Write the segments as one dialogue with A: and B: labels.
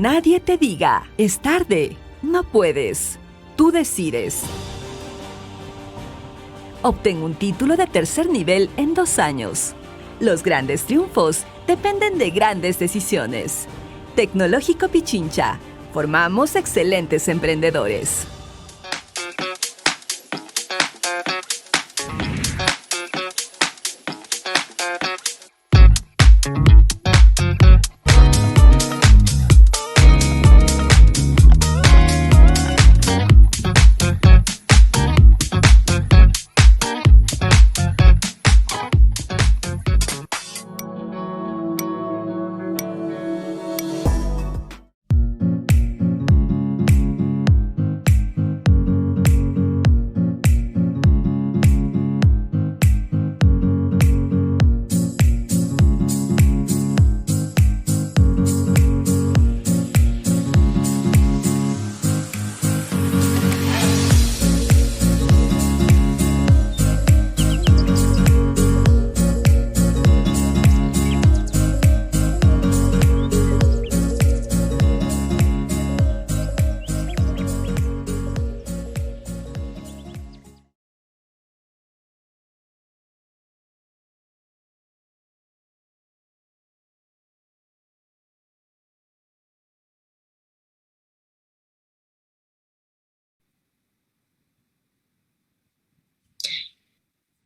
A: nadie te diga, es tarde, no puedes, tú decides. Obtén un título de tercer nivel en 2 años. Los grandes triunfos dependen de grandes decisiones. Tecnológico Pichincha. Formamos excelentes emprendedores.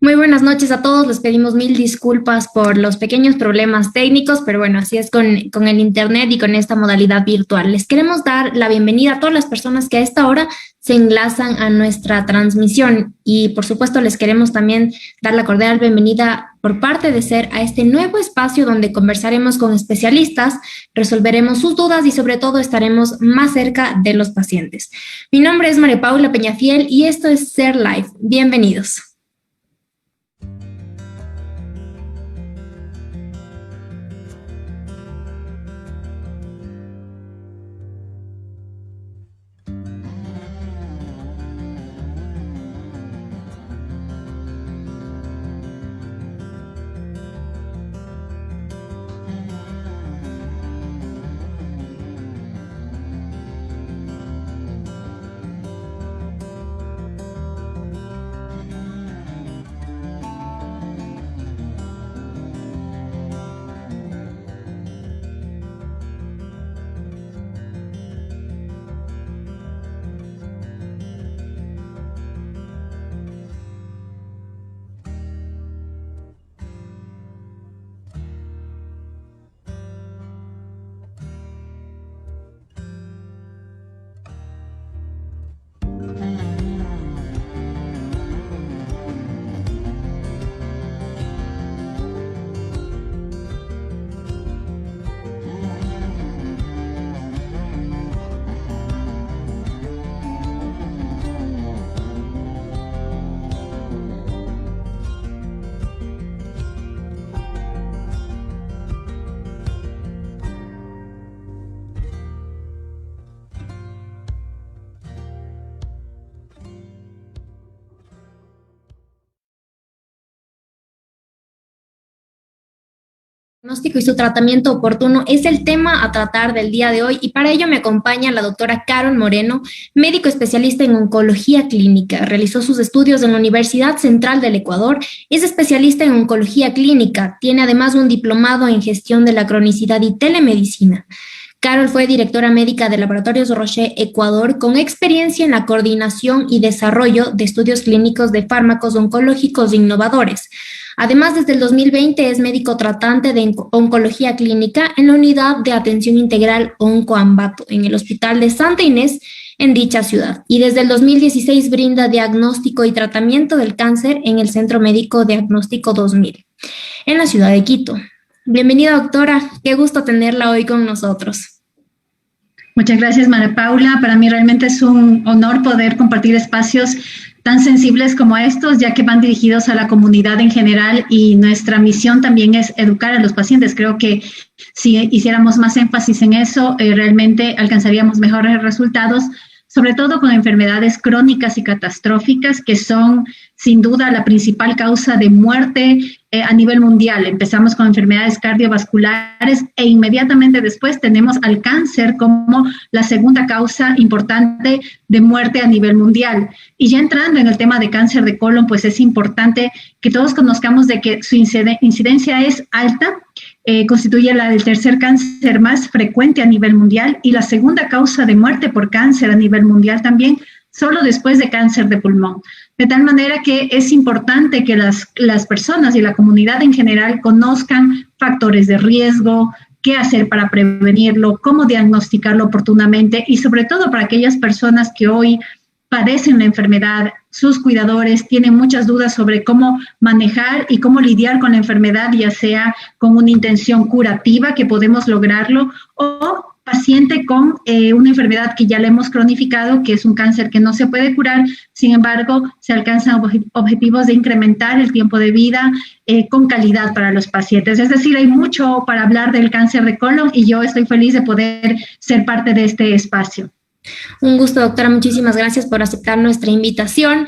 B: Muy buenas noches a todos, les pedimos mil disculpas por los pequeños problemas técnicos, pero bueno, así es con el internet y con esta modalidad virtual. Les queremos dar la bienvenida a todas las personas que a esta hora se enlazan a nuestra transmisión y por supuesto les queremos también dar la cordial bienvenida por parte de SER a este nuevo espacio donde conversaremos con especialistas, resolveremos sus dudas y sobre todo estaremos más cerca de los pacientes. Mi nombre es María Paula Peñafiel y esto es SER Live. Bienvenidos. Diagnóstico y su tratamiento oportuno es el tema a tratar del día de hoy y para ello me acompaña la doctora Carol Moreno, médico especialista en oncología clínica. Realizó sus estudios en la Universidad Central del Ecuador, es especialista en oncología clínica, tiene además un diplomado en gestión de la cronicidad y telemedicina. Carol fue directora médica de Laboratorios Roche Ecuador con experiencia en la coordinación y desarrollo de estudios clínicos de fármacos oncológicos innovadores. Además, desde el 2020 es médico tratante de oncología clínica en la Unidad de Atención Integral Oncoambato en el Hospital de Santa Inés en dicha ciudad. Y desde el 2016 brinda diagnóstico y tratamiento del cáncer en el Centro Médico Diagnóstico 2000 en la ciudad de Quito. Bienvenida, doctora. Qué gusto tenerla hoy con nosotros.
C: Muchas gracias, María Paula. Para mí realmente es un honor poder compartir espacios tan sensibles como estos, ya que van dirigidos a la comunidad en general y nuestra misión también es educar a los pacientes. Creo que si hiciéramos más énfasis en eso, realmente alcanzaríamos mejores resultados sobre todo con enfermedades crónicas y catastróficas que son sin duda la principal causa de muerte a nivel mundial. Empezamos con enfermedades cardiovasculares e inmediatamente después tenemos al cáncer como la segunda causa importante de muerte a nivel mundial. Y ya entrando en el tema de cáncer de colon, pues es importante que todos conozcamos de que su incidencia es alta, constituye el tercer cáncer más frecuente a nivel mundial y la segunda causa de muerte por cáncer a nivel mundial también, solo después de cáncer de pulmón. De tal manera que es importante que las personas y la comunidad en general conozcan factores de riesgo, qué hacer para prevenirlo, cómo diagnosticarlo oportunamente y sobre todo para aquellas personas que hoy padecen la enfermedad, sus cuidadores tienen muchas dudas sobre cómo manejar y cómo lidiar con la enfermedad, ya sea con una intención curativa que podemos lograrlo o paciente con una enfermedad que ya le hemos cronificado, que es un cáncer que no se puede curar, sin embargo, se alcanzan objetivos de incrementar el tiempo de vida con calidad para los pacientes. Es decir, hay mucho para hablar del cáncer de colon y yo estoy feliz de poder ser parte de este espacio.
B: Un gusto, doctora. Muchísimas gracias por aceptar nuestra invitación.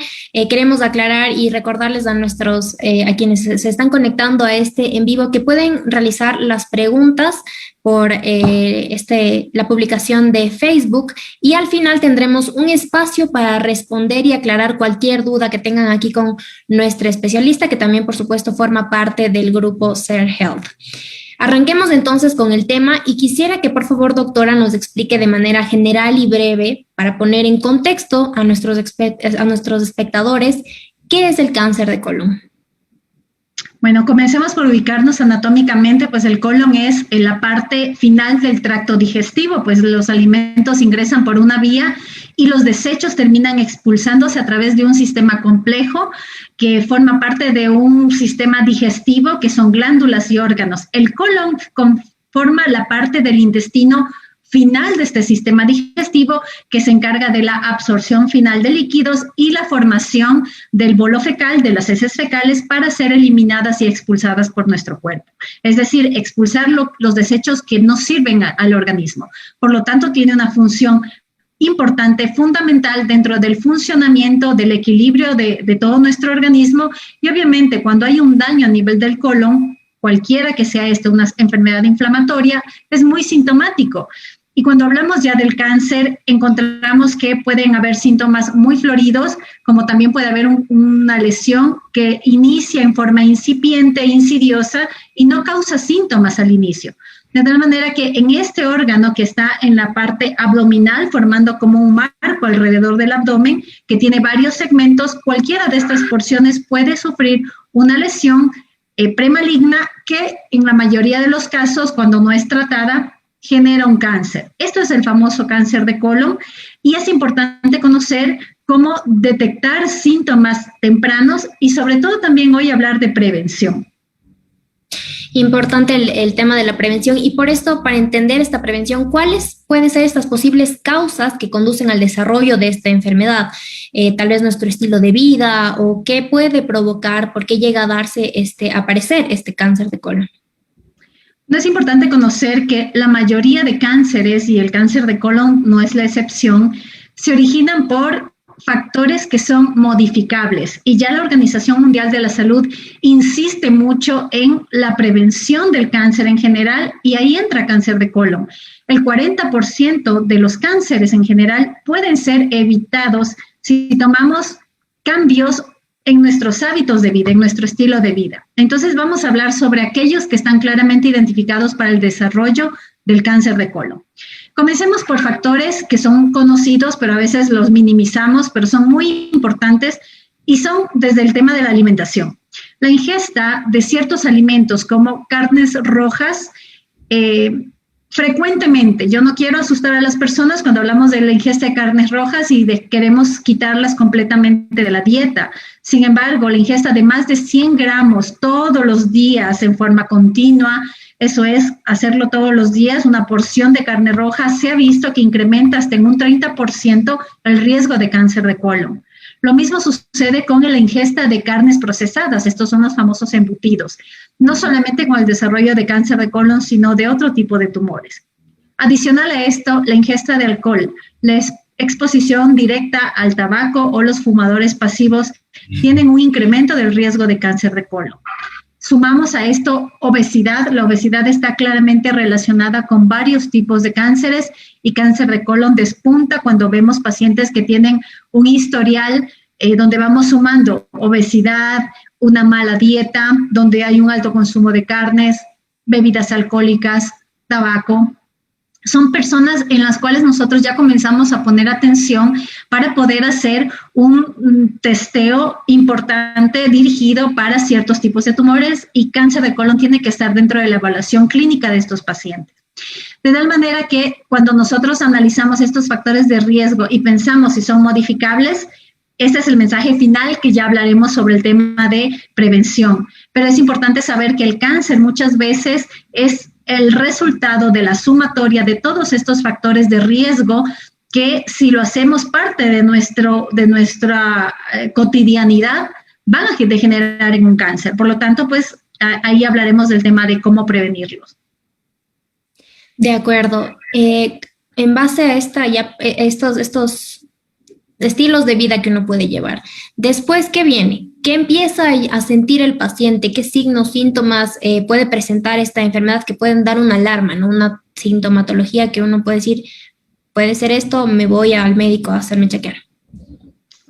B: Queremos aclarar y recordarles a a quienes se están conectando a este en vivo que pueden realizar las preguntas por la publicación de Facebook y al final tendremos un espacio para responder y aclarar cualquier duda que tengan aquí con nuestra especialista, que también, por supuesto, forma parte del grupo SER Health. Arranquemos entonces con el tema y quisiera que por favor, doctora, nos explique de manera general y breve, para poner en contexto a nuestros espectadores, ¿qué es el cáncer de colon?
C: Bueno, comencemos por ubicarnos anatómicamente, pues el colon es en la parte final del tracto digestivo, pues los alimentos ingresan por una vía y los desechos terminan expulsándose a través de un sistema complejo que forma parte de un sistema digestivo que son glándulas y órganos. El colon conforma la parte del intestino final de este sistema digestivo que se encarga de la absorción final de líquidos y la formación del bolo fecal, de las heces fecales, para ser eliminadas y expulsadas por nuestro cuerpo. Es decir, expulsar los desechos que no sirven al organismo. Por lo tanto, tiene una función importante, fundamental dentro del funcionamiento, del equilibrio de todo nuestro organismo y obviamente cuando hay un daño a nivel del colon, cualquiera que sea una enfermedad inflamatoria, es muy sintomático. Y cuando hablamos ya del cáncer, encontramos que pueden haber síntomas muy floridos, como también puede haber una lesión que inicia en forma incipiente, insidiosa y no causa síntomas al inicio. De tal manera que en este órgano que está en la parte abdominal, formando como un marco alrededor del abdomen, que tiene varios segmentos, cualquiera de estas porciones puede sufrir una lesión premaligna que en la mayoría de los casos, cuando no es tratada, genera un cáncer. Esto es el famoso cáncer de colon y es importante conocer cómo detectar síntomas tempranos y sobre todo también hoy hablar de prevención.
B: Importante el tema de la prevención y por esto, para entender esta prevención, ¿cuáles pueden ser estas posibles causas que conducen al desarrollo de esta enfermedad? Tal vez nuestro estilo de vida o qué puede provocar, por qué llega a darse aparecer este cáncer de colon.
C: No es importante conocer que la mayoría de cánceres, y el cáncer de colon no es la excepción, se originan por factores que son modificables. Y ya la Organización Mundial de la Salud insiste mucho en la prevención del cáncer en general, y ahí entra cáncer de colon. El 40% de los cánceres en general pueden ser evitados si tomamos cambios en nuestros hábitos de vida, en nuestro estilo de vida. Entonces vamos a hablar sobre aquellos que están claramente identificados para el desarrollo del cáncer de colon. Comencemos por factores que son conocidos, pero a veces los minimizamos, pero son muy importantes y son desde el tema de la alimentación. La ingesta de ciertos alimentos como carnes rojas, frecuentemente, yo no quiero asustar a las personas cuando hablamos de la ingesta de carnes rojas y queremos quitarlas completamente de la dieta. Sin embargo, la ingesta de más de 100 gramos todos los días en forma continua, eso es, hacerlo todos los días, una porción de carne roja, se ha visto que incrementa hasta en un 30% el riesgo de cáncer de colon. Lo mismo sucede con la ingesta de carnes procesadas, estos son los famosos embutidos, no solamente con el desarrollo de cáncer de colon, sino de otro tipo de tumores. Adicional a esto, la ingesta de alcohol. Les exposición directa al tabaco o los fumadores pasivos tienen un incremento del riesgo de cáncer de colon. Sumamos a esto obesidad. La obesidad está claramente relacionada con varios tipos de cánceres y cáncer de colon despunta cuando vemos pacientes que tienen un historial donde vamos sumando obesidad, una mala dieta, donde hay un alto consumo de carnes, bebidas alcohólicas, tabaco. Son personas en las cuales nosotros ya comenzamos a poner atención para poder hacer un testeo importante dirigido para ciertos tipos de tumores, y cáncer de colon tiene que estar dentro de la evaluación clínica de estos pacientes. De tal manera que cuando nosotros analizamos estos factores de riesgo y pensamos si son modificables, este es el mensaje final, que ya hablaremos sobre el tema de prevención. Pero es importante saber que el cáncer muchas veces es el resultado de la sumatoria de todos estos factores de riesgo que, si lo hacemos parte de nuestra cotidianidad, van a degenerar en un cáncer. Por lo tanto, pues ahí hablaremos del tema de cómo prevenirlos.
B: De acuerdo. En base a estos estilos de vida que uno puede llevar, después, ¿qué viene? ¿Qué empieza a sentir el paciente? ¿Qué signos, síntomas puede presentar esta enfermedad que pueden dar una alarma, ¿no? Una sintomatología que uno puede decir, puede ser esto, me voy al médico a hacerme chequear.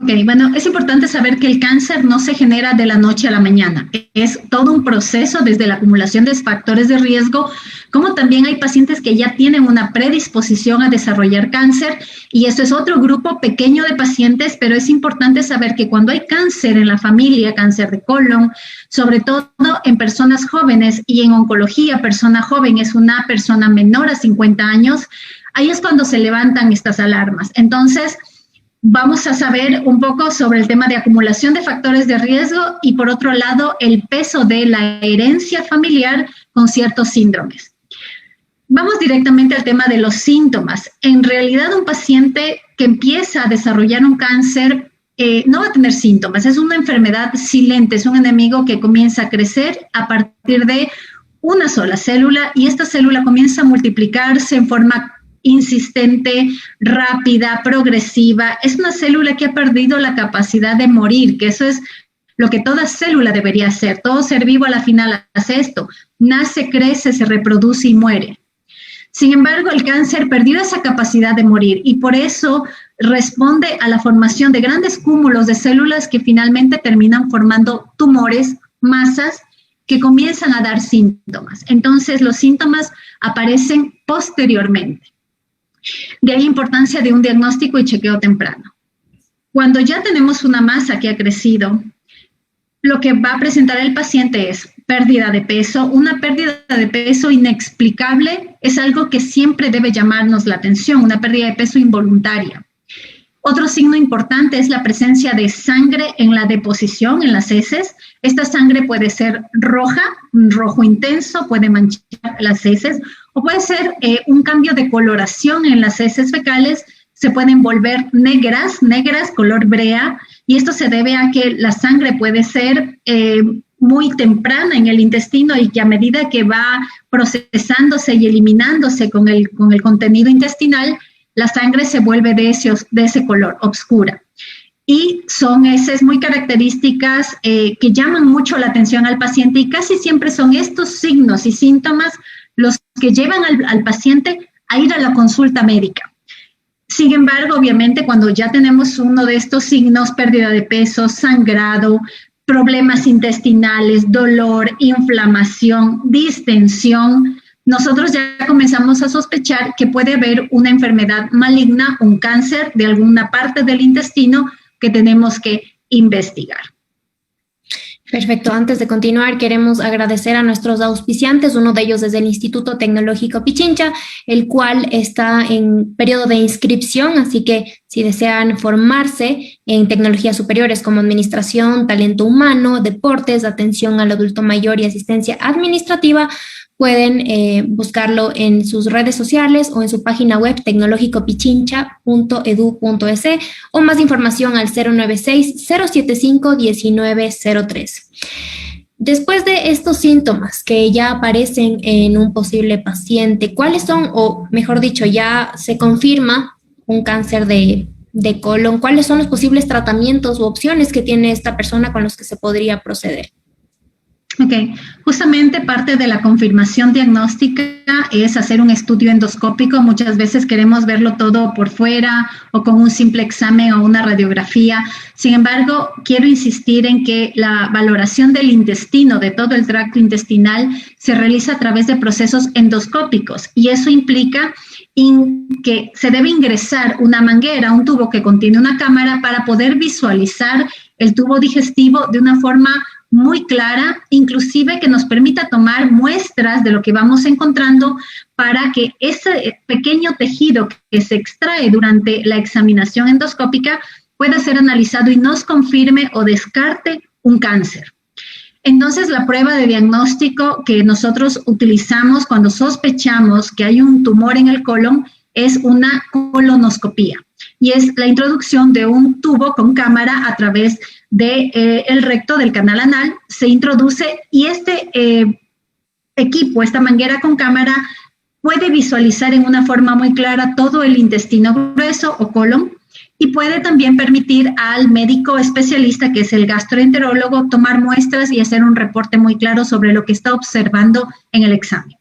C: Ok, bueno, es importante saber que el cáncer no se genera de la noche a la mañana. Es todo un proceso desde la acumulación de factores de riesgo, como también hay pacientes que ya tienen una predisposición a desarrollar cáncer, y eso es otro grupo pequeño de pacientes, pero es importante saber que cuando hay cáncer en la familia, cáncer de colon, sobre todo en personas jóvenes, y en oncología, persona joven es una persona menor a 50 años, ahí es cuando se levantan estas alarmas. Entonces, vamos a saber un poco sobre el tema de acumulación de factores de riesgo y, por otro lado, el peso de la herencia familiar con ciertos síndromes. Vamos directamente al tema de los síntomas. En realidad, un paciente que empieza a desarrollar un cáncer no va a tener síntomas. Es una enfermedad silente, es un enemigo que comienza a crecer a partir de una sola célula, y esta célula comienza a multiplicarse en forma insistente, rápida, progresiva. Es una célula que ha perdido la capacidad de morir, que eso es lo que toda célula debería hacer. Todo ser vivo a la final hace esto: nace, crece, se reproduce y muere. Sin embargo, el cáncer perdió esa capacidad de morir, y por eso responde a la formación de grandes cúmulos de células que finalmente terminan formando tumores, masas, que comienzan a dar síntomas. Entonces, los síntomas aparecen posteriormente. De ahí la importancia de un diagnóstico y chequeo temprano. Cuando ya tenemos una masa que ha crecido, lo que va a presentar el paciente es pérdida de peso. Una pérdida de peso inexplicable es algo que siempre debe llamarnos la atención, una pérdida de peso involuntaria. Otro signo importante es la presencia de sangre en la deposición, en las heces. Esta sangre puede ser roja, un rojo intenso, puede manchar las heces, o puede ser un cambio de coloración en las heces fecales. Se pueden volver negras, color brea, y esto se debe a que la sangre puede ser muy temprana en el intestino, y que a medida que va procesándose y eliminándose con el contenido intestinal, la sangre se vuelve de ese color, oscura. Y son heces muy características que llaman mucho la atención al paciente, y casi siempre son estos signos y síntomas los que llevan al paciente a ir a la consulta médica. Sin embargo, obviamente, cuando ya tenemos uno de estos signos, pérdida de peso, sangrado, problemas intestinales, dolor, inflamación, distensión, nosotros ya comenzamos a sospechar que puede haber una enfermedad maligna, un cáncer de alguna parte del intestino que tenemos que investigar.
B: Perfecto. Antes de continuar, queremos agradecer a nuestros auspiciantes. Uno de ellos es el Instituto Tecnológico Pichincha, el cual está en periodo de inscripción, así que si desean formarse en tecnologías superiores como administración, talento humano, deportes, atención al adulto mayor y asistencia administrativa, pueden buscarlo en sus redes sociales o en su página web tecnologicopichincha.edu.es, o más información al 096-075-1903. Después de estos síntomas que ya aparecen en un posible paciente, ¿cuáles son, o mejor dicho, ya se confirma un cáncer de colon, ¿cuáles son los posibles tratamientos u opciones que tiene esta persona con los que se podría proceder?
C: Ok, justamente parte de la confirmación diagnóstica es hacer un estudio endoscópico. Muchas veces queremos verlo todo por fuera o con un simple examen o una radiografía. Sin embargo, quiero insistir en que la valoración del intestino, de todo el tracto intestinal, se realiza a través de procesos endoscópicos y eso implica que se debe ingresar una manguera, un tubo que contiene una cámara para poder visualizar el tubo digestivo de una forma muy clara, inclusive que nos permita tomar muestras de lo que vamos encontrando para que ese pequeño tejido que se extrae durante la examinación endoscópica pueda ser analizado y nos confirme o descarte un cáncer. Entonces, la prueba de diagnóstico que nosotros utilizamos cuando sospechamos que hay un tumor en el colon es una colonoscopía y es la introducción de un tubo con cámara a través del recto del canal anal, se introduce y este equipo, esta manguera con cámara, puede visualizar en una forma muy clara todo el intestino grueso o colon y puede también permitir al médico especialista, que es el gastroenterólogo, tomar muestras y hacer un reporte muy claro sobre lo que está observando en el examen.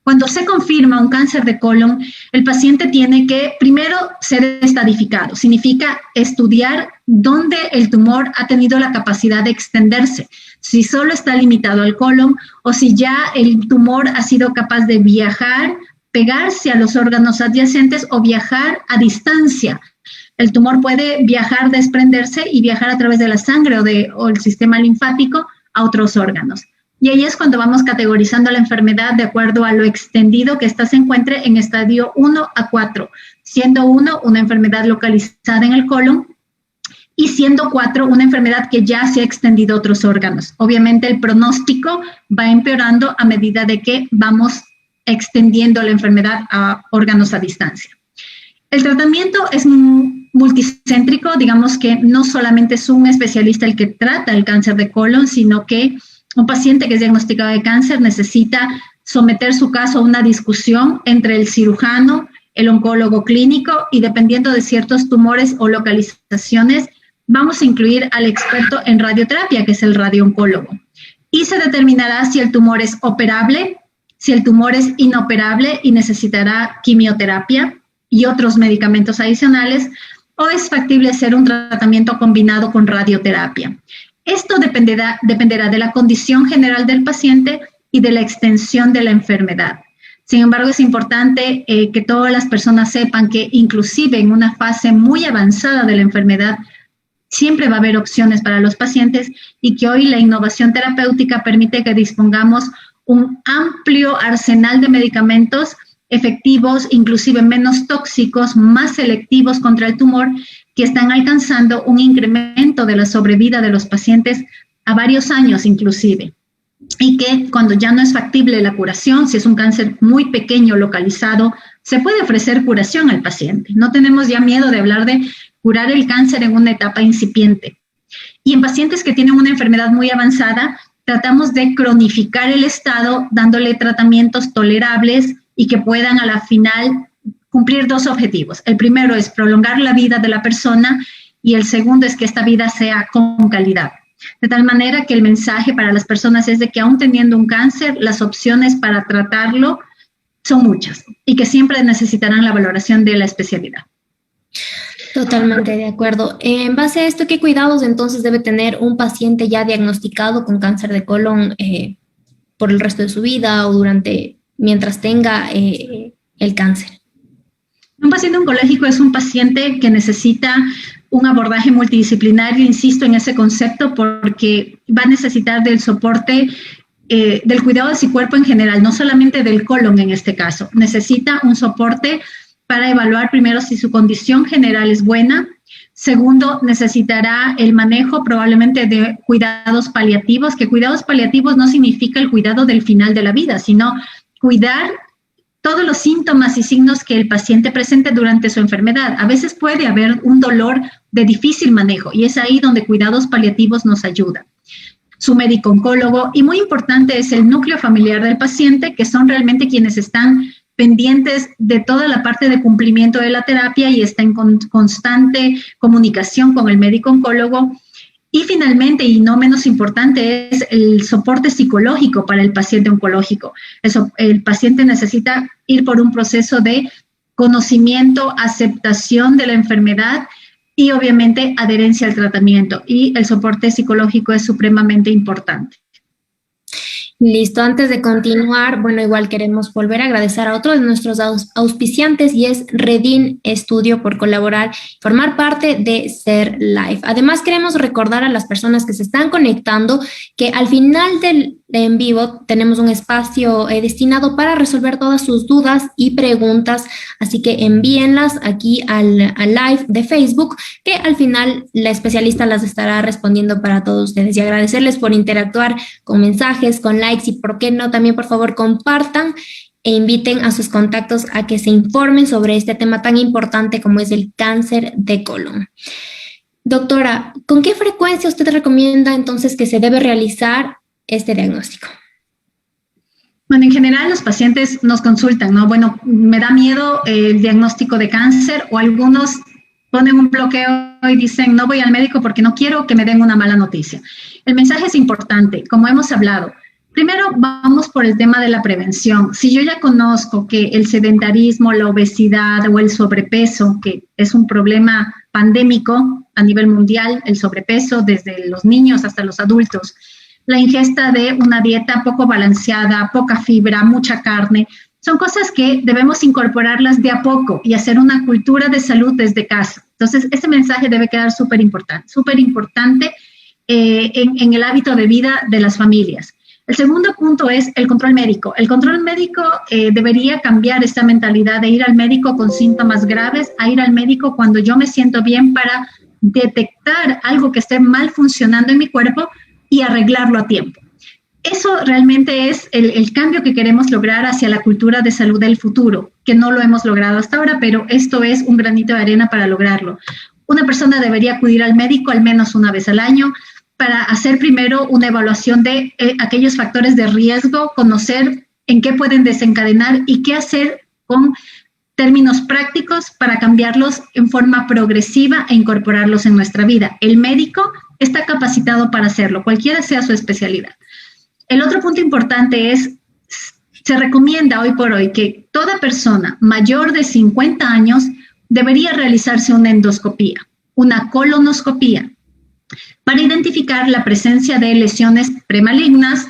C: Cuando se confirma un cáncer de colon, el paciente tiene que primero ser estadificado. Significa estudiar dónde el tumor ha tenido la capacidad de extenderse. Si solo está limitado al colon o si ya el tumor ha sido capaz de viajar, pegarse a los órganos adyacentes o viajar a distancia. El tumor puede viajar, desprenderse y viajar a través de la sangre o el sistema linfático a otros órganos. Y ahí es cuando vamos categorizando la enfermedad de acuerdo a lo extendido que ésta se encuentre en estadio 1 a 4, siendo 1 una enfermedad localizada en el colon y siendo 4 una enfermedad que ya se ha extendido a otros órganos. Obviamente el pronóstico va empeorando a medida de que vamos extendiendo la enfermedad a órganos a distancia. El tratamiento es multicéntrico, digamos que no solamente es un especialista el que trata el cáncer de colon, sino que un paciente que es diagnosticado de cáncer necesita someter su caso a una discusión entre el cirujano, el oncólogo clínico y dependiendo de ciertos tumores o localizaciones, vamos a incluir al experto en radioterapia, que es el radiooncólogo. Y se determinará si el tumor es operable, si el tumor es inoperable y necesitará quimioterapia y otros medicamentos adicionales, o es factible hacer un tratamiento combinado con radioterapia. Esto dependerá de la condición general del paciente y de la extensión de la enfermedad. Sin embargo, es importante que todas las personas sepan que inclusive en una fase muy avanzada de la enfermedad, siempre va a haber opciones para los pacientes y que hoy la innovación terapéutica permite que dispongamos un amplio arsenal de medicamentos efectivos, inclusive menos tóxicos, más selectivos contra el tumor, que están alcanzando un incremento de la sobrevida de los pacientes a varios años inclusive. Y que cuando ya no es factible la curación, si es un cáncer muy pequeño localizado, se puede ofrecer curación al paciente. No tenemos ya miedo de hablar de curar el cáncer en una etapa incipiente. Y en pacientes que tienen una enfermedad muy avanzada, tratamos de cronificar el estado dándole tratamientos tolerables y que puedan a la final cumplir dos objetivos. El primero es prolongar la vida de la persona y el segundo es que esta vida sea con calidad. De tal manera que el mensaje para las personas es de que aún teniendo un cáncer, las opciones para tratarlo son muchas y que siempre necesitarán la valoración de la especialidad.
B: Totalmente de acuerdo. En base a esto, ¿qué cuidados entonces debe tener un paciente ya diagnosticado con cáncer de colon por el resto de su vida o mientras tenga el cáncer?
C: Un paciente oncológico es un paciente que necesita un abordaje multidisciplinario, insisto en ese concepto, porque va a necesitar del soporte, del cuidado de su cuerpo en general, no solamente del colon en este caso. Necesita un soporte para evaluar primero si su condición general es buena. Segundo, necesitará el manejo probablemente de cuidados paliativos, que cuidados paliativos no significa el cuidado del final de la vida, sino cuidar todos los síntomas y signos que el paciente presente durante su enfermedad. A veces puede haber un dolor de difícil manejo y es ahí donde cuidados paliativos nos ayudan. Su médico oncólogo y muy importante es el núcleo familiar del paciente, que son realmente quienes están pendientes de toda la parte de cumplimiento de la terapia y está en constante comunicación con el médico oncólogo. Y finalmente, y no menos importante, es el soporte psicológico para el paciente oncológico. El paciente necesita ir por un proceso de conocimiento, aceptación de la enfermedad y obviamente adherencia al tratamiento. Y el soporte psicológico es supremamente importante.
B: Listo, antes de continuar, bueno, igual queremos volver a agradecer a otro de nuestros auspiciantes y es Redin Estudio por colaborar, formar parte de Ser Life. Además, queremos recordar a las personas que se están conectando que al final del en vivo tenemos un espacio destinado para resolver todas sus dudas y preguntas, así que envíenlas aquí al live de Facebook, que al final la especialista las estará respondiendo para todos ustedes, y agradecerles por interactuar con mensajes, con likes, y por qué no, también por favor compartan e inviten a sus contactos a que se informen sobre este tema tan importante como es el cáncer de colon. Doctora, ¿con qué frecuencia usted recomienda entonces que se debe realizar este diagnóstico?
C: Bueno, en general los pacientes nos consultan, ¿no? Bueno, me da miedo el diagnóstico de cáncer, o algunos ponen un bloqueo y dicen, no voy al médico porque no quiero que me den una mala noticia. El mensaje es importante, como hemos hablado. Primero, vamos por el tema de la prevención. Si yo ya conozco que el sedentarismo, la obesidad o el sobrepeso, que es un problema pandémico a nivel mundial, el sobrepeso desde los niños hasta los adultos, la ingesta de una dieta poco balanceada, poca fibra, mucha carne, son cosas que debemos incorporarlas de a poco y hacer una cultura de salud desde casa. Entonces, ese mensaje debe quedar súper importante en el hábito de vida de las familias. El segundo punto es el control médico. El control médico debería cambiar esta mentalidad de ir al médico con síntomas graves a ir al médico cuando yo me siento bien para detectar algo que esté mal funcionando en mi cuerpo y arreglarlo a tiempo. Eso realmente es el cambio que queremos lograr hacia la cultura de salud del futuro, que no lo hemos logrado hasta ahora, pero esto es un granito de arena para lograrlo. Una persona debería acudir al médico al menos una vez al año para hacer primero una evaluación de aquellos factores de riesgo, conocer en qué pueden desencadenar y qué hacer con términos prácticos para cambiarlos en forma progresiva e incorporarlos en nuestra vida. El médico está capacitado para hacerlo, cualquiera sea su especialidad. El otro punto importante es, se recomienda hoy por hoy que toda persona mayor de 50 años debería realizarse una endoscopía, una colonoscopía, para identificar la presencia de lesiones premalignas.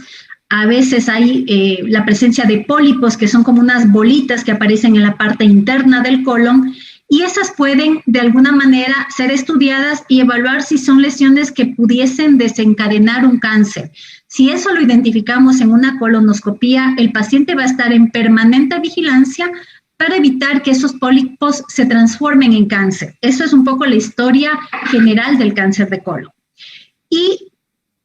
C: A veces hay la presencia de pólipos, que son como unas bolitas que aparecen en la parte interna del colon, y esas pueden de alguna manera ser estudiadas y evaluar si son lesiones que pudiesen desencadenar un cáncer. Si eso lo identificamos en una colonoscopía, el paciente va a estar en permanente vigilancia para evitar que esos pólipos se transformen en cáncer. Eso es un poco la historia general del cáncer de colon. Y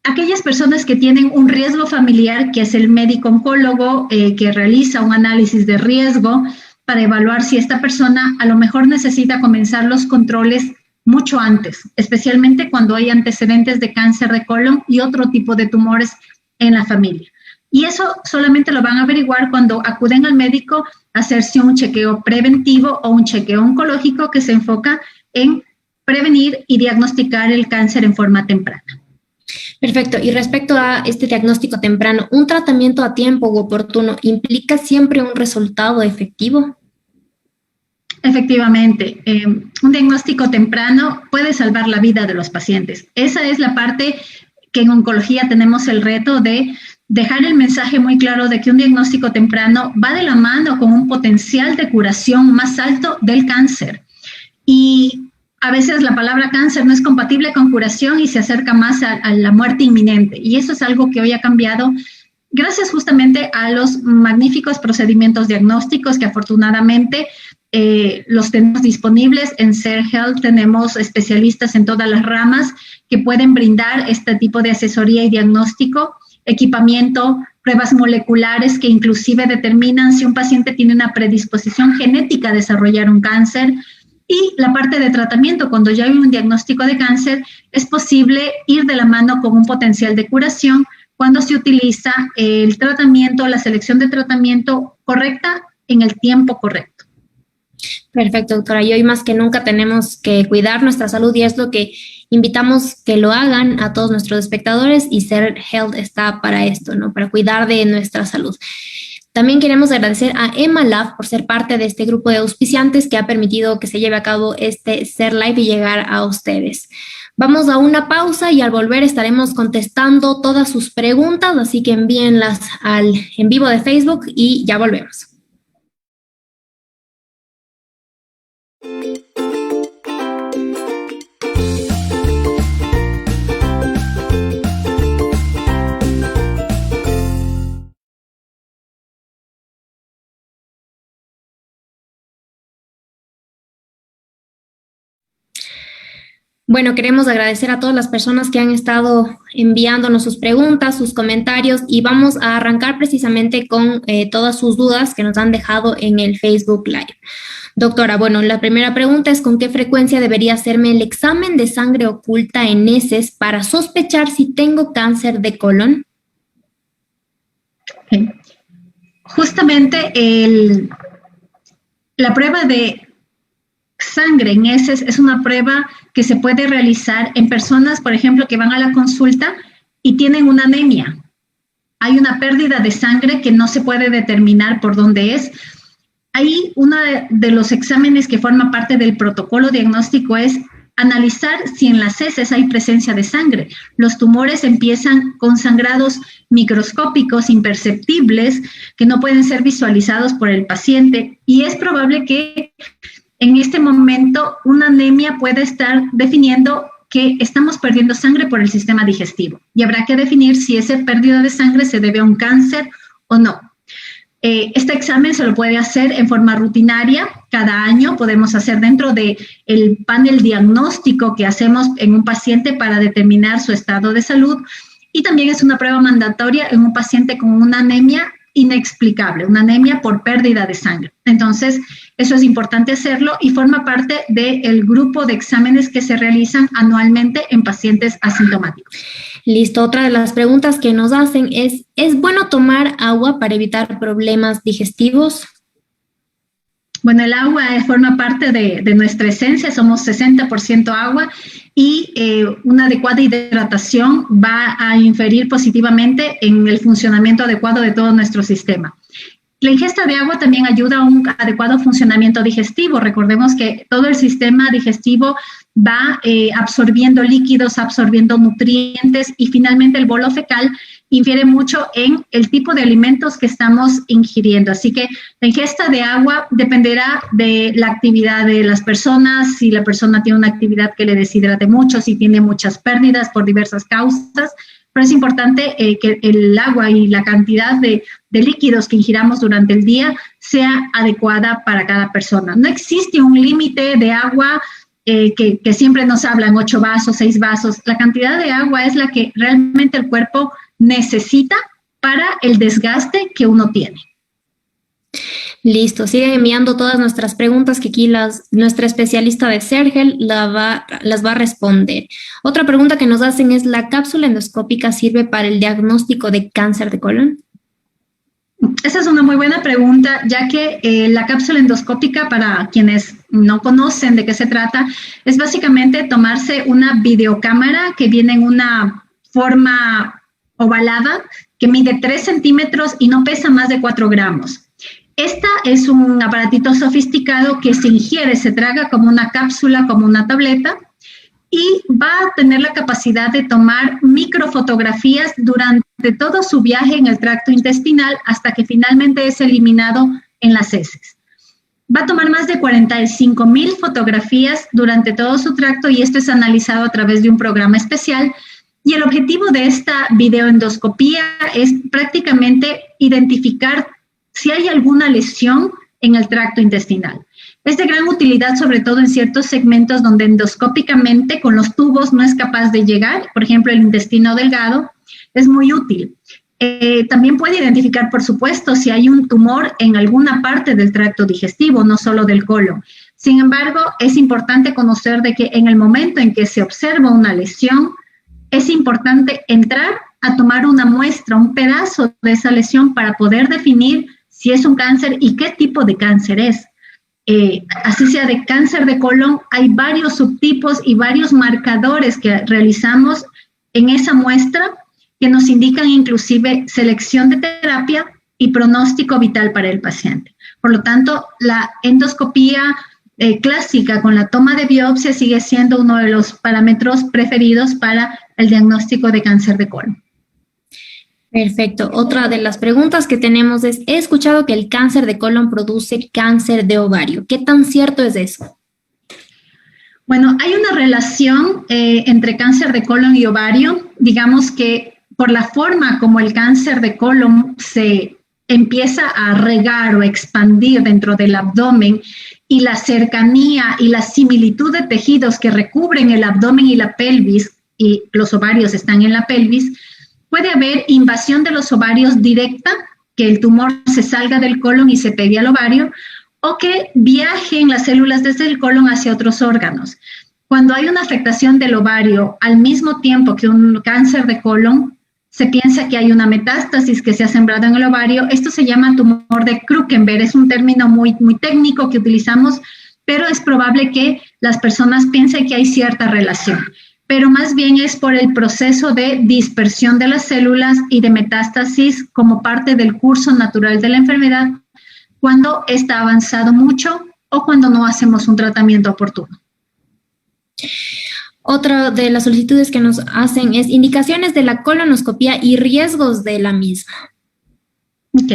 C: aquellas personas que tienen un riesgo familiar, que es el médico oncólogo que realiza un análisis de riesgo para evaluar si esta persona a lo mejor necesita comenzar los controles mucho antes, especialmente cuando hay antecedentes de cáncer de colon y otro tipo de tumores en la familia. Y eso solamente lo van a averiguar cuando acuden al médico a hacerse un chequeo preventivo o un chequeo oncológico que se enfoca en prevenir y diagnosticar el cáncer en forma temprana.
B: Perfecto. Y respecto a este diagnóstico temprano, ¿un tratamiento a tiempo u oportuno implica siempre un resultado efectivo?
C: Efectivamente, un diagnóstico temprano puede salvar la vida de los pacientes. Esa es la parte que en oncología tenemos el reto de dejar el mensaje muy claro de que un diagnóstico temprano va de la mano con un potencial de curación más alto del cáncer. Y a veces la palabra cáncer no es compatible con curación y se acerca más a la muerte inminente. Y eso es algo que hoy ha cambiado gracias justamente a los magníficos procedimientos diagnósticos que afortunadamente los tenemos disponibles. En Ser Health tenemos especialistas en todas las ramas que pueden brindar este tipo de asesoría y diagnóstico, equipamiento, pruebas moleculares que inclusive determinan si un paciente tiene una predisposición genética a desarrollar un cáncer. Y la parte de tratamiento, cuando ya hay un diagnóstico de cáncer, es posible ir de la mano con un potencial de curación cuando se utiliza el tratamiento, la selección de tratamiento correcta en el tiempo correcto.
B: Perfecto, doctora. Y hoy más que nunca tenemos que cuidar nuestra salud y es lo que invitamos que lo hagan a todos nuestros espectadores y Ser Health está para esto, ¿no? Para cuidar de nuestra salud. También queremos agradecer a EMALab por ser parte de este grupo de auspiciantes que ha permitido que se lleve a cabo este Ser Live y llegar a ustedes. Vamos a una pausa y al volver estaremos contestando todas sus preguntas, así que envíenlas al en vivo de Facebook y ya volvemos. Bueno, queremos agradecer a todas las personas que han estado enviándonos sus preguntas, sus comentarios y vamos a arrancar precisamente con todas sus dudas que nos han dejado en el Facebook Live. Doctora, bueno, la primera pregunta es ¿con qué frecuencia debería hacerme el examen de sangre oculta en heces para sospechar si tengo cáncer de colon?
C: Okay. Justamente la prueba de sangre en heces es una prueba que se puede realizar en personas, por ejemplo, que van a la consulta y tienen una anemia. Hay una pérdida de sangre que no se puede determinar por dónde es. Ahí uno de los exámenes que forma parte del protocolo diagnóstico es analizar si en las heces hay presencia de sangre. Los tumores empiezan con sangrados microscópicos, imperceptibles, que no pueden ser visualizados por el paciente y es probable que en este momento una anemia puede estar definiendo que estamos perdiendo sangre por el sistema digestivo y habrá que definir si esa pérdida de sangre se debe a un cáncer o no. Este examen se lo puede hacer en forma rutinaria, cada año podemos hacer dentro del panel diagnóstico que hacemos en un paciente para determinar su estado de salud y también es una prueba mandatoria en un paciente con una anemia inexplicable, una anemia por pérdida de sangre. Entonces, eso es importante hacerlo y forma parte del grupo de exámenes que se realizan anualmente en pacientes asintomáticos.
B: Listo, otra de las preguntas que nos hacen ¿es bueno tomar agua para evitar problemas digestivos?
C: Bueno, el agua forma parte de nuestra esencia, somos 60% agua y una adecuada hidratación va a inferir positivamente en el funcionamiento adecuado de todo nuestro sistema. La ingesta de agua también ayuda a un adecuado funcionamiento digestivo. Recordemos que todo el sistema digestivo va absorbiendo líquidos, absorbiendo nutrientes y finalmente el bolo fecal infiere mucho en el tipo de alimentos que estamos ingiriendo. Así que la ingesta de agua dependerá de la actividad de las personas, si la persona tiene una actividad que le deshidrate mucho, si tiene muchas pérdidas por diversas causas, pero es importante que el agua y la cantidad de líquidos que ingiramos durante el día sea adecuada para cada persona. No existe un límite de agua que siempre nos hablan, 8 vasos, 6 vasos. La cantidad de agua es la que realmente el cuerpo necesita para el desgaste que uno tiene.
B: Listo, siguen enviando todas nuestras preguntas que aquí nuestra especialista de Sergel las va a responder. Otra pregunta que nos hacen es, ¿la cápsula endoscópica sirve para el diagnóstico de cáncer de colon?
C: Esa es una muy buena pregunta, ya que la cápsula endoscópica, para quienes no conocen de qué se trata, es básicamente tomarse una videocámara que viene en una forma ovalada, que mide 3 centímetros y no pesa más de 4 gramos. Esta es un aparatito sofisticado que se ingiere, se traga como una cápsula, como una tableta, y va a tener la capacidad de tomar microfotografías durante todo su viaje en el tracto intestinal hasta que finalmente es eliminado en las heces. Va a tomar más de 45,000 fotografías durante todo su tracto y esto es analizado a través de un programa especial. Y el objetivo de esta videoendoscopía es prácticamente identificar si hay alguna lesión en el tracto intestinal. Es de gran utilidad, sobre todo en ciertos segmentos donde endoscópicamente con los tubos no es capaz de llegar, por ejemplo, el intestino delgado, es muy útil. También puede identificar, por supuesto, si hay un tumor en alguna parte del tracto digestivo, no solo del colon. Sin embargo, es importante conocer de que en el momento en que se observa una lesión, es importante entrar a tomar una muestra, un pedazo de esa lesión para poder definir si es un cáncer y qué tipo de cáncer es. Así sea de cáncer de colon, hay varios subtipos y varios marcadores que realizamos en esa muestra que nos indican inclusive selección de terapia y pronóstico vital para el paciente. Por lo tanto, la endoscopía clásica con la toma de biopsia sigue siendo uno de los parámetros preferidos para el diagnóstico de cáncer de colon.
B: Perfecto. Otra de las preguntas que tenemos es, he escuchado que el cáncer de colon produce cáncer de ovario. ¿Qué tan cierto es eso?
C: Bueno, hay una relación entre cáncer de colon y ovario. Digamos que por la forma como el cáncer de colon se empieza a regar o expandir dentro del abdomen y la cercanía y la similitud de tejidos que recubren el abdomen y la pelvis, y los ovarios están en la pelvis, puede haber invasión de los ovarios directa, que el tumor se salga del colon y se pegue al ovario, o que viajen las células desde el colon hacia otros órganos. Cuando hay una afectación del ovario al mismo tiempo que un cáncer de colon, se piensa que hay una metástasis que se ha sembrado en el ovario. Esto se llama tumor de Krukenberg. Es un término muy técnico que utilizamos, pero es probable que las personas piensen que hay cierta relación. Pero más bien es por el proceso de dispersión de las células y de metástasis como parte del curso natural de la enfermedad cuando está avanzado mucho o cuando no hacemos un tratamiento oportuno.
B: Otra de las solicitudes que nos hacen es indicaciones de la colonoscopía y riesgos de la misma.
C: Ok.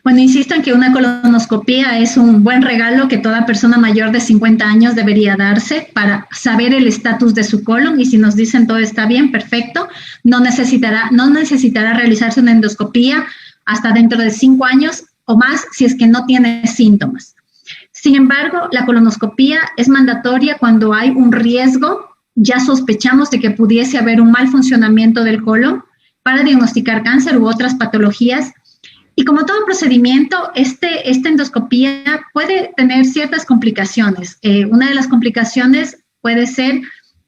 C: Bueno, insisto en que una colonoscopía es un buen regalo que toda persona mayor de 50 años debería darse para saber el estatus de su colon, y si nos dicen todo está bien, perfecto. No necesitará realizarse una endoscopía hasta dentro de 5 años o más si es que no tiene síntomas. Sin embargo, la colonoscopía es mandatoria cuando hay un riesgo, ya sospechamos de que pudiese haber un mal funcionamiento del colon para diagnosticar cáncer u otras patologías. Y como todo procedimiento, esta endoscopía puede tener ciertas complicaciones. Una de las complicaciones puede ser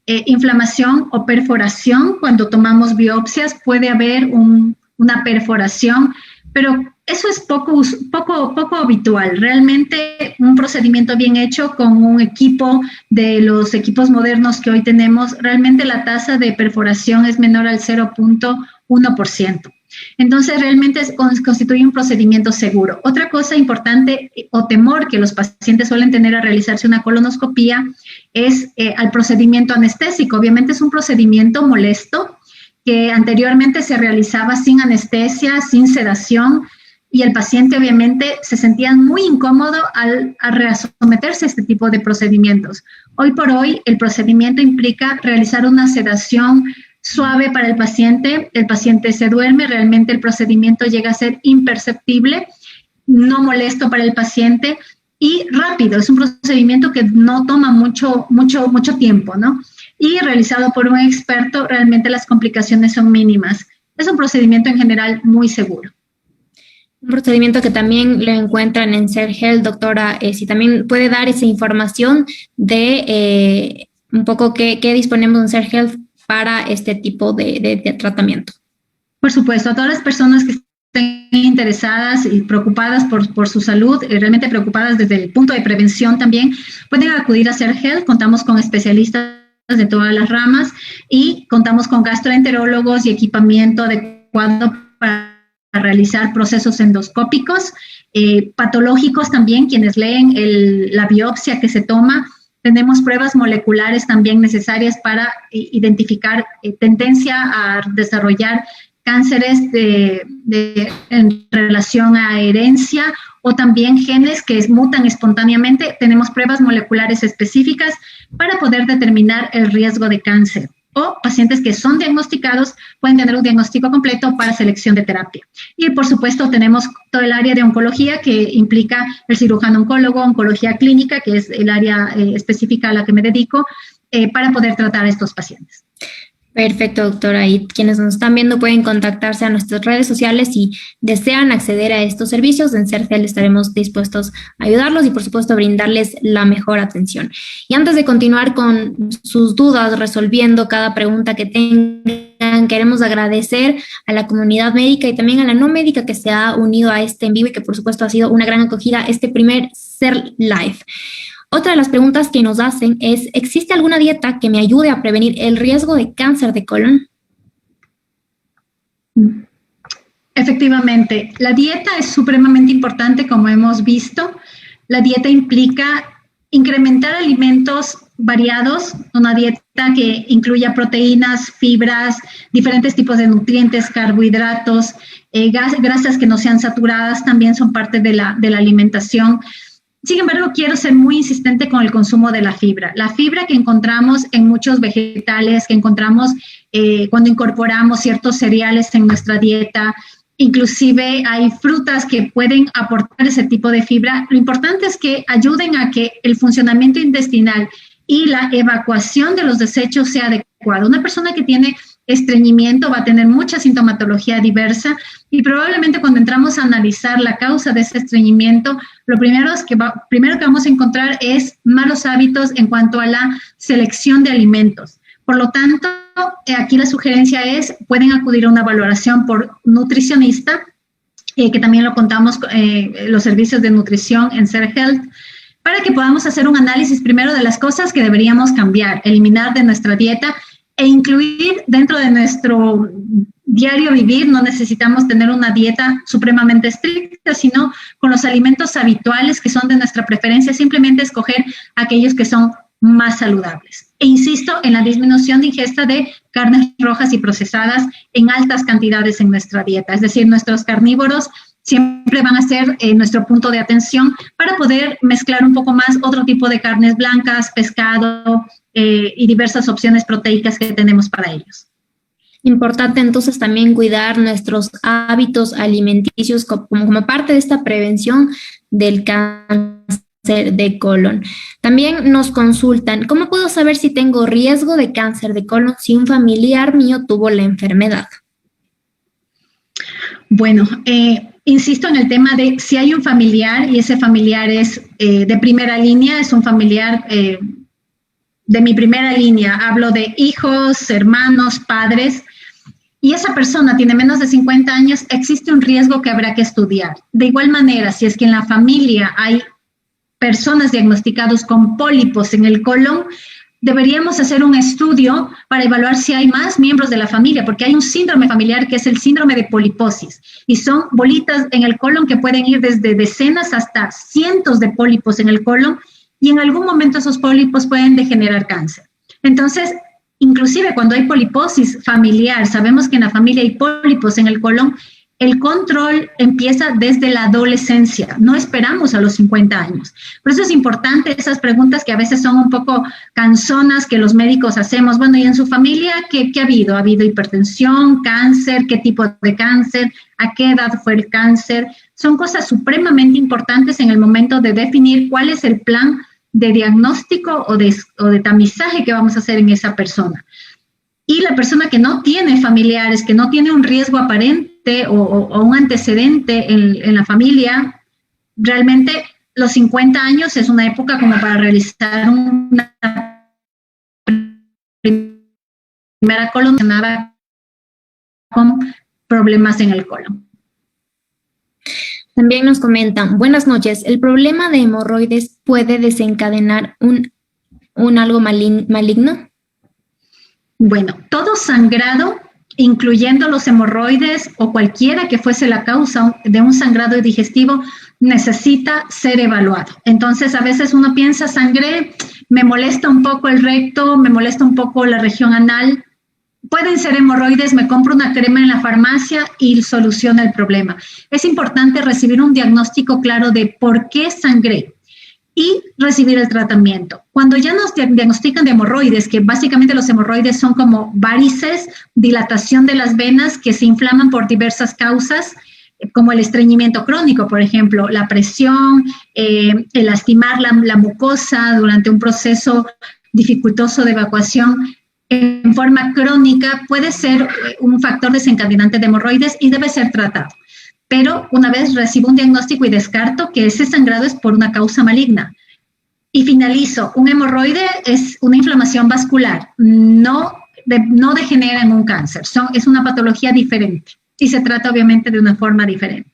C: inflamación o perforación. Cuando tomamos biopsias puede haber una perforación, pero eso es poco habitual. Realmente un procedimiento bien hecho con un equipo de los equipos modernos que hoy tenemos, realmente la tasa de perforación es menor al 0.1%. Entonces, realmente constituye un procedimiento seguro. Otra cosa importante o temor que los pacientes suelen tener al realizarse una colonoscopía es al procedimiento anestésico. Obviamente es un procedimiento molesto que anteriormente se realizaba sin anestesia, sin sedación, y el paciente obviamente se sentía muy incómodo al someterse a este tipo de procedimientos. Hoy por hoy, el procedimiento implica realizar una sedación suave para el paciente se duerme, realmente el procedimiento llega a ser imperceptible, no molesto para el paciente y rápido, es un procedimiento que no toma mucho tiempo, ¿no? Y realizado por un experto, realmente las complicaciones son mínimas. Es un procedimiento en general muy seguro.
B: Un procedimiento que también lo encuentran en CERHealth, doctora, si también puede dar esa información de un poco qué disponemos en CERHealth para este tipo de tratamiento.
C: Por supuesto, a todas las personas que estén interesadas y preocupadas por su salud, realmente preocupadas desde el punto de prevención también, pueden acudir a CERHealth. Contamos con especialistas de todas las ramas y contamos con gastroenterólogos y equipamiento adecuado para realizar procesos endoscópicos, patológicos también, quienes leen la biopsia que se toma. Tenemos pruebas moleculares también necesarias para identificar tendencia a desarrollar cánceres en relación a herencia o también genes que mutan espontáneamente. Tenemos pruebas moleculares específicas para poder determinar el riesgo de cáncer. O pacientes que son diagnosticados pueden tener un diagnóstico completo para selección de terapia. Y por supuesto tenemos todo el área de oncología que implica el cirujano oncólogo, oncología clínica, que es el área específica a la que me dedico, para poder tratar a estos pacientes.
B: Perfecto, doctora. Y quienes nos están viendo pueden contactarse a nuestras redes sociales si desean acceder a estos servicios. En CERHealth estaremos dispuestos a ayudarlos y, por supuesto, brindarles la mejor atención. Y antes de continuar con sus dudas, resolviendo cada pregunta que tengan, También queremos agradecer a la comunidad médica y también a la no médica que se ha unido a este en vivo y que por supuesto ha sido una gran acogida este primer Ser Live. Otra de las preguntas que nos hacen es, ¿existe alguna dieta que me ayude a prevenir el riesgo de cáncer de colon?
C: Efectivamente, la dieta es supremamente importante, como hemos visto. La dieta implica incrementar alimentos variados, una dieta que incluya proteínas, fibras, diferentes tipos de nutrientes, carbohidratos, grasas que no sean saturadas también son parte de la alimentación. Sin embargo, quiero ser muy insistente con el consumo de la fibra. La fibra que encontramos en muchos vegetales, que encontramos cuando incorporamos ciertos cereales en nuestra dieta, inclusive hay frutas que pueden aportar ese tipo de fibra. Lo importante es que ayuden a que el funcionamiento intestinal y la evacuación de los desechos sea adecuado. Una persona que tiene estreñimiento va a tener mucha sintomatología diversa y probablemente cuando entramos a analizar la causa de ese estreñimiento, lo primero que vamos a encontrar es malos hábitos en cuanto a la selección de alimentos. Por lo tanto, aquí la sugerencia es, pueden acudir a una valoración por nutricionista, que también lo contamos, los servicios de nutrición en Ser Health, para que podamos hacer un análisis primero de las cosas que deberíamos cambiar, eliminar de nuestra dieta e incluir dentro de nuestro diario vivir. No necesitamos tener una dieta supremamente estricta, sino con los alimentos habituales que son de nuestra preferencia, simplemente escoger aquellos que son más saludables. E insisto en la disminución de ingesta de carnes rojas y procesadas en altas cantidades en nuestra dieta. Es decir, nuestros carnívoros siempre van a ser nuestro punto de atención para poder mezclar un poco más otro tipo de carnes blancas, pescado y diversas opciones proteicas que tenemos para ellos.
B: Importante entonces también cuidar nuestros hábitos alimenticios como parte de esta prevención del cáncer de colon. También nos consultan, ¿cómo puedo saber si tengo riesgo de cáncer de colon si un familiar mío tuvo la enfermedad?
C: Bueno, insisto en el tema de si hay un familiar y ese familiar es de primera línea, es un familiar de mi primera línea, hablo de hijos, hermanos, padres, y esa persona tiene menos de 50 años, existe un riesgo que habrá que estudiar. De igual manera, si es que en la familia hay personas diagnosticadas con pólipos en el colon, deberíamos hacer un estudio para evaluar si hay más miembros de la familia, porque hay un síndrome familiar que es el síndrome de poliposis, y son bolitas en el colon que pueden ir desde decenas hasta cientos de pólipos en el colon, y en algún momento esos pólipos pueden degenerar cáncer. Entonces, inclusive cuando hay poliposis familiar, sabemos que en la familia hay pólipos en el colon, el control empieza desde la adolescencia, no esperamos a los 50 años. Por eso es importante esas preguntas que a veces son un poco cansonas que los médicos hacemos. Bueno, ¿y en su familia qué ha habido? ¿Ha habido hipertensión, cáncer? ¿Qué tipo de cáncer? ¿A qué edad fue el cáncer? Son cosas supremamente importantes en el momento de definir cuál es el plan de diagnóstico o de tamizaje que vamos a hacer en esa persona. Y la persona que no tiene familiares, que no tiene un riesgo aparente o un antecedente en la familia, realmente los 50 años es una época como para realizar una primera colonoscopia con problemas en el colon.
B: También nos comentan, buenas noches, ¿el problema de hemorroides puede desencadenar un algo maligno?
C: Bueno, todo sangrado, incluyendo los hemorroides o cualquiera que fuese la causa de un sangrado digestivo, necesita ser evaluado. Entonces, a veces uno piensa, sangré, me molesta un poco el recto, me molesta un poco la región anal. Pueden ser hemorroides, me compro una crema en la farmacia y soluciona el problema. Es importante recibir un diagnóstico claro de por qué sangré y recibir el tratamiento. Cuando ya nos diagnostican de hemorroides, que básicamente los hemorroides son como varices, dilatación de las venas que se inflaman por diversas causas, como el estreñimiento crónico, por ejemplo, la presión, el lastimar la mucosa durante un proceso dificultoso de evacuación en forma crónica, puede ser un factor desencadenante de hemorroides y debe ser tratado. Pero una vez recibo un diagnóstico y descarto que ese sangrado es por una causa maligna. Y finalizo, un hemorroide es una inflamación vascular, no no degenera en un cáncer. Es una patología diferente y se trata obviamente de una forma diferente.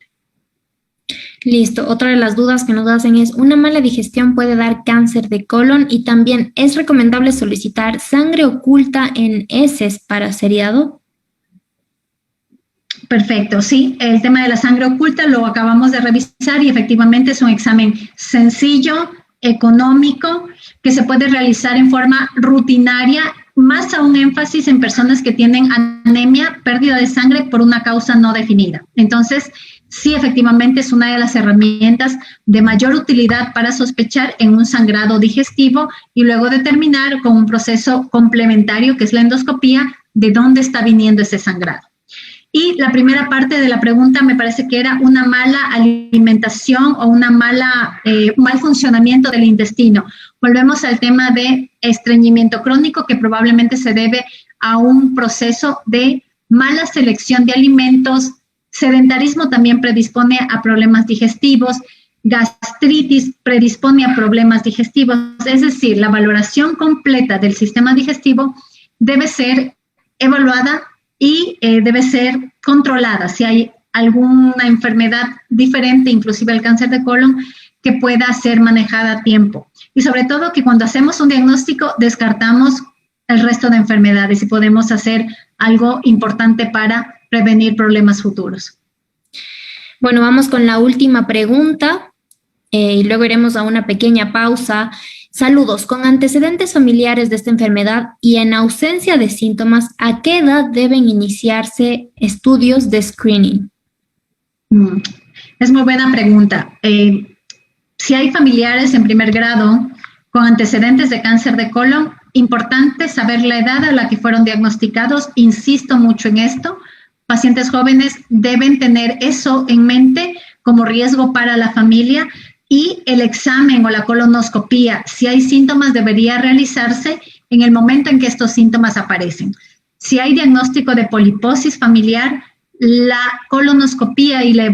B: Listo. Otra de las dudas que nos hacen es, ¿una mala digestión puede dar cáncer de colon? Y también, ¿es recomendable solicitar sangre oculta en heces para seriado?
C: Perfecto, sí. El tema de la sangre oculta lo acabamos de revisar y efectivamente es un examen sencillo, económico, que se puede realizar en forma rutinaria, más a un énfasis en personas que tienen anemia, pérdida de sangre por una causa no definida. Entonces, sí, efectivamente es una de las herramientas de mayor utilidad para sospechar en un sangrado digestivo y luego determinar con un proceso complementario, que es la endoscopía, de dónde está viniendo ese sangrado. Y la primera parte de la pregunta me parece que era una mala alimentación o un mal funcionamiento del intestino. Volvemos al tema de estreñimiento crónico, que probablemente se debe a un proceso de mala selección de alimentos. Sedentarismo también predispone a problemas digestivos. Gastritis predispone a problemas digestivos. Es decir, la valoración completa del sistema digestivo debe ser evaluada y debe ser controlada si hay alguna enfermedad diferente, inclusive el cáncer de colon, que pueda ser manejada a tiempo. Y sobre todo que cuando hacemos un diagnóstico descartamos el resto de enfermedades y podemos hacer algo importante para prevenir problemas futuros.
B: Bueno, vamos con la última pregunta y luego iremos a una pequeña pausa. Saludos, con antecedentes familiares de esta enfermedad y en ausencia de síntomas, ¿a qué edad deben iniciarse estudios de screening?
C: Es muy buena pregunta. Si hay familiares en primer grado con antecedentes de cáncer de colon, importante saber la edad a la que fueron diagnosticados. Insisto mucho en esto. Pacientes jóvenes deben tener eso en mente como riesgo para la familia. Y el examen o la colonoscopía, si hay síntomas, debería realizarse en el momento en que estos síntomas aparecen. Si hay diagnóstico de poliposis familiar, la colonoscopía y la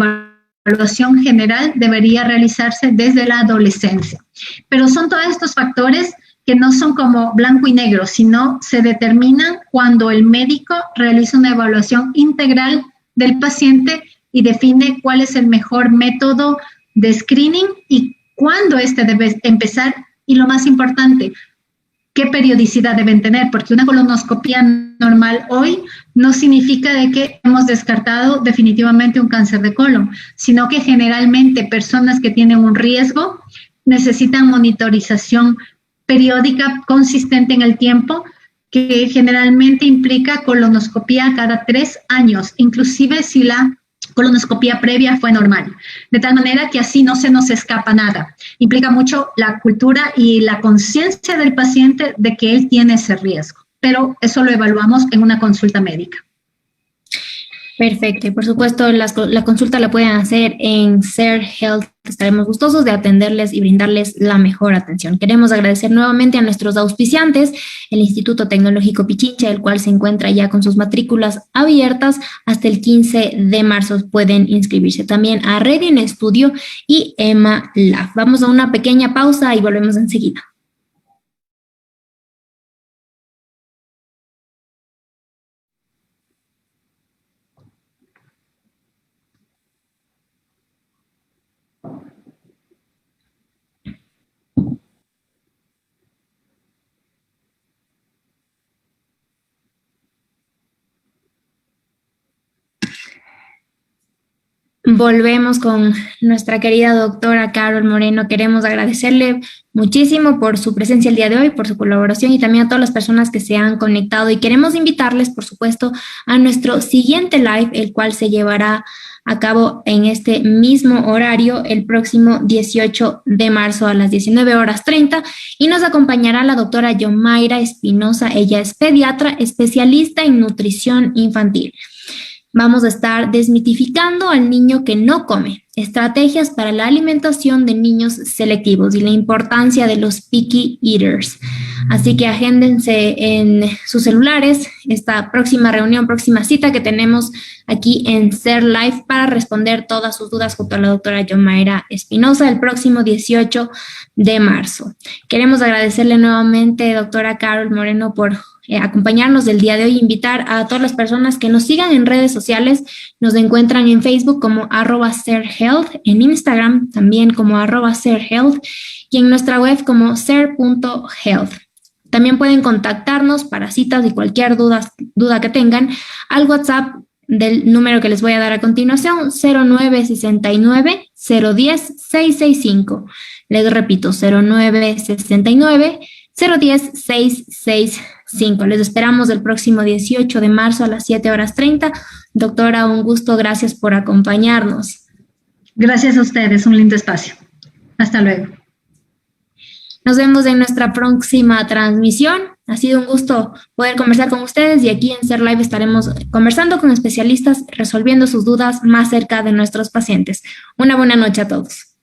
C: evaluación general debería realizarse desde la adolescencia. Pero son todos estos factores que no son como blanco y negro, sino se determinan cuando el médico realiza una evaluación integral del paciente y define cuál es el mejor método de screening y cuándo este debe empezar y lo más importante, qué periodicidad deben tener, porque una colonoscopia normal hoy no significa de que hemos descartado definitivamente un cáncer de colon, sino que generalmente personas que tienen un riesgo necesitan monitorización periódica consistente en el tiempo, que generalmente implica colonoscopia cada 3 años, inclusive si la colonoscopia previa fue normal, de tal manera que así no se nos escapa nada. Implica mucho la cultura y la conciencia del paciente de que él tiene ese riesgo, pero eso lo evaluamos en una consulta médica.
B: Perfecto, y por supuesto la consulta la pueden hacer en SER Health. Estaremos gustosos de atenderles y brindarles la mejor atención. Queremos agradecer nuevamente a nuestros auspiciantes, el Instituto Tecnológico Pichincha, el cual se encuentra ya con sus matrículas abiertas hasta el 15 de marzo. Pueden inscribirse también a Radiant Studio y Emma Lab. Vamos a una pequeña pausa y volvemos enseguida. Volvemos con nuestra querida doctora Carol Moreno. Queremos agradecerle muchísimo por su presencia el día de hoy, por su colaboración y también a todas las personas que se han conectado. Y queremos invitarles, por supuesto, a nuestro siguiente live, el cual se llevará a cabo en este mismo horario el próximo 18 de marzo a las 19:30 y nos acompañará la doctora Yomaira Espinosa. Ella es pediatra especialista en nutrición infantil. Vamos a estar desmitificando al niño que no come, estrategias para la alimentación de niños selectivos y la importancia de los picky eaters. Así que agéndense en sus celulares esta próxima reunión, próxima cita que tenemos aquí en SER Live para responder todas sus dudas junto a la doctora Yomaira Espinosa el próximo 18 de marzo. Queremos agradecerle nuevamente, doctora Carol Moreno, por acompañarnos del día de hoy, invitar a todas las personas que nos sigan en redes sociales. Nos encuentran en Facebook como @serhealth, en Instagram también como @serhealth y en nuestra web como ser.health. También pueden contactarnos para citas y cualquier duda que tengan al WhatsApp del número que les voy a dar a continuación, 0969 010 665. Les repito, 0969 010 665. Les esperamos el próximo 18 de marzo a las 7:30. Doctora, un gusto, gracias por acompañarnos.
C: Gracias a ustedes, un lindo espacio. Hasta luego.
B: Nos vemos en nuestra próxima transmisión. Ha sido un gusto poder conversar con ustedes y aquí en Ser Live estaremos conversando con especialistas, resolviendo sus dudas más cerca de nuestros pacientes. Una buena noche a todos.